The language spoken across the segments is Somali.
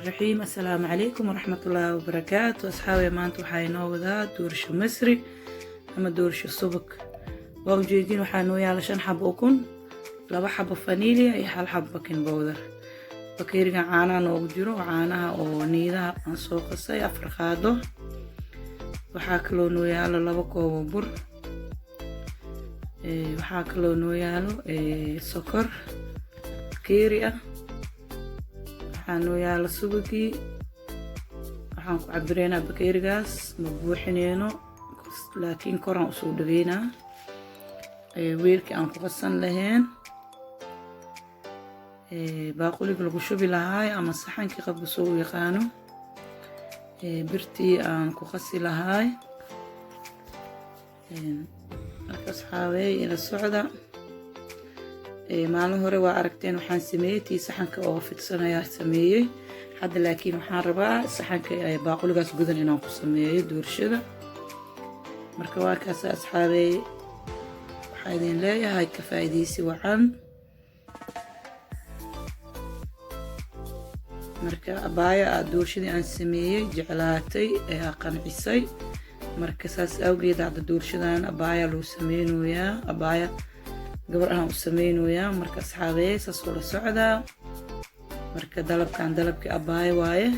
الرحيم. السلام عليكم ورحمة الله وبركاته. أصحابي maanta waxaa inoo wadaa doorsho masri ama doorsho subag. waa ujeedin waxaa noo yaala 5 xabo ukun, 2 xabo vanilya iyo 1 xabo baking powder. bakeeriga caanaha noogu jiro, caanaha oo niidaha aan soo qasay 4 qaado. waxaa kaloo noo yaalo 2 koob oo bur. waxaa kaloo noo yaalo sokor bakeeri ah. waxaa noo yaalo subagii. waxaan ku cabireynaa bakeerigaas, ma buuxineyno laakiin koraan usoo dhaweynaa weelkii aan ku qasan lahayn. baaquliga lagu shubi lahaay ama saxankii qabka soo u yaqaano. birtii aan ku qasi lahaay. markaas xaawey ila socda. maalin hore waa aragteen waxaan sameeyey tii saxanka oo fidsanaya sameeyey. hadda laakiin waxaan rabaa saxanka baaquligaas gudan inaan ku sameeyo doorshada. marka waa kaas asxaabey, waxaa idin leeyahay ka faa'iideysi wacan. marka abaaya doorshadii aan sameeyey jeclaatay ee qancisay. marka saas awgeed hadda doorshadan abaaya loo sameynayaa, abaaya gabar aan u sameynayaa. marka asxaabey saas oo la socdaa. marka dalabkan dalabkii abaaya waaye.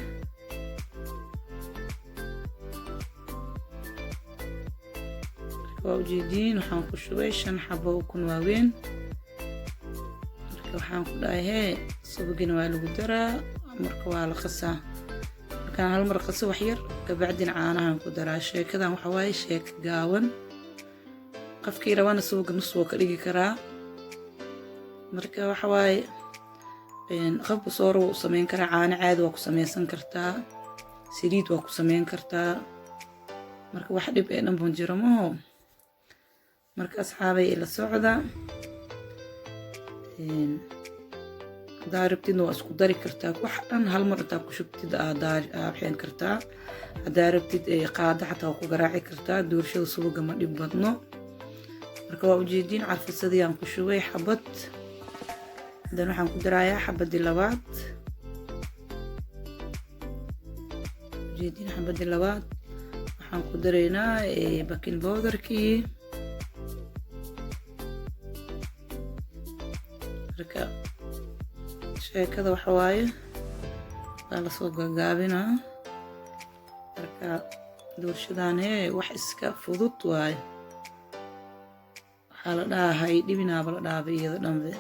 waa ujeediin waxaan ku shubay 5 xabo ukun waaweyn. marka waxaan ku dhahay subagina waa lagu daraa. marka waa la qasaa. markaan hal mar qaso wax yar kabacdina caanahan ku daraa. sheekadan waxa waaye sheeko gaaban. qofkii rabana subaga nus wuu ka dhigi karaa. marka waxa waaye qabka soor wuu sameyn karaa, caano caadi waa ku sameysan kartaa, saliid waa ku sameyn kartaa. marka wax dhib ee dhan bun jiro maho. marka asxaabay ila socda. haddaa rabtidna waa isku dari kartaa, wax dhan hal mar intaa ku shubtid waxeen kartaa. haddaa rabtid qaada xataa waa ku garaaci kartaa. doorshada subaga ma dhib badno. marka waa ujeediin carfisadii aan ku shubay xabad. haddana waxaan ku darayaa xabadii labaad. ujeediin xabadii labaad waxaan ku daraynaa baking powderkii. marka sheekada waxa waaye waa lasoo gagaabinaa. marka doorshadan wax iska fudud waaye. waxaa la dhahay dhibinaaba la dhaaba iyada dhanbe.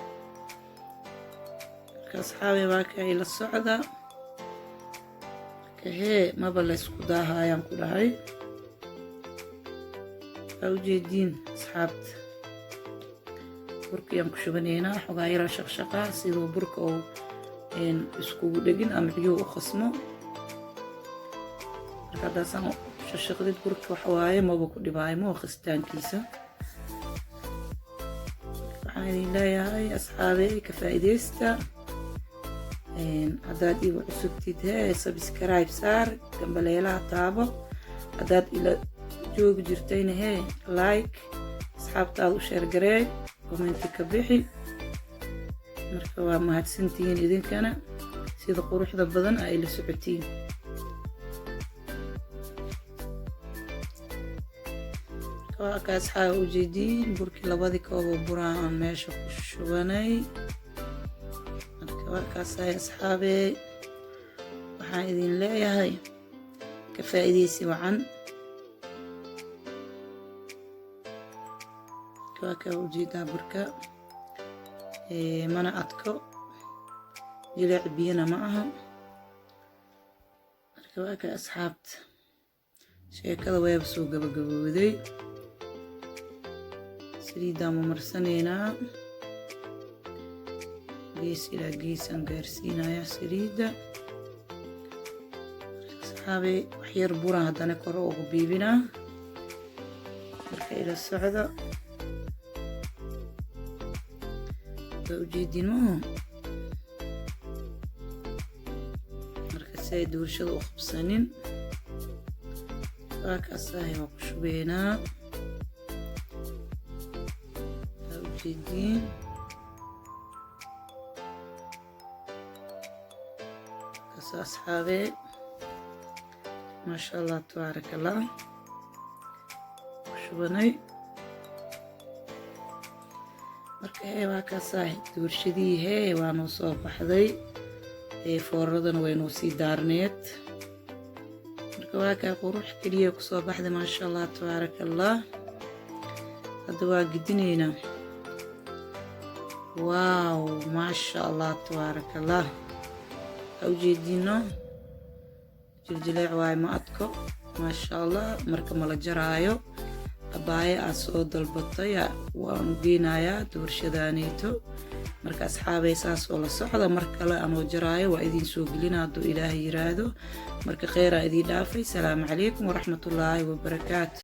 marka asxaabey waa kay la socda. marka maba la isku daahayaan ku dhahay. waa ujeediin asxaabta. burkii aan ku shubanaynaa xogaa yaraa shaqshaqa sidoo burka oo iskugu dhegin ama biyuhu u qasmo. marka haddaasaan shaqshaqdid burka waxa waaye maba ku dhibaayo ma qasitaankiisa. waxaan idin leeyahay asxaabey ka faa'iideysta. haddaad igu cusubtid subscribe saar, gambaleelaha taabo. haddaad ila joogi jirtayna like asxaabtaada u sheer gareey, commenti ka bixi. marka waa mahadsantihiin idinkana sida quruxda badan ay la socotiin. waa ka asxaab ujeediin burkii 2 koob oo buraan aan meesha ku shubanay. marka waa kaas asxaabey, waxaan idin leeyahay ka faa'iideysi wacan. waa ka ujeedaa burka mana adko, jileec biyana ma aha. marka waa ka asxaabta sheekada wayba soo gabagabowday. saliidaan ma marsanaynaa gees ilaa geesaan gaarsiinayaa saliidda. asxaabey wax yar buraan haddana kor ugu biibinaa. marka ila socda. waa ujeediin maho. marka si ay doorshada u qabsanin waa kaasahay waa ku shubeynaa. waa ujeediin. أصحابي ما شاء الله تبارك الله وشبني marka waa ka saaxid doorshadii waa noo soo baxday foorradana way noo sii daarneed marka waa ka qurux kaliya ku soo baxday ma sha Allah tabaaraka Allah hadda waa gidinayna waaw ma sha Allah tabaaraka Allah awjeedino jiljileec waay ma adko ma sha Allah marka mala jaraayo abaaye aan soo dalbatay waan u geynayaa doorshadaaneyto marka asxaabay saas oo la socda mar kale aan jaraayo waa idin soo gelinaa hadduu Ilaahay yiraahdo marka khayr aan idin dhaafay salaamu calaykum waraxmatullaahi wabarakaatu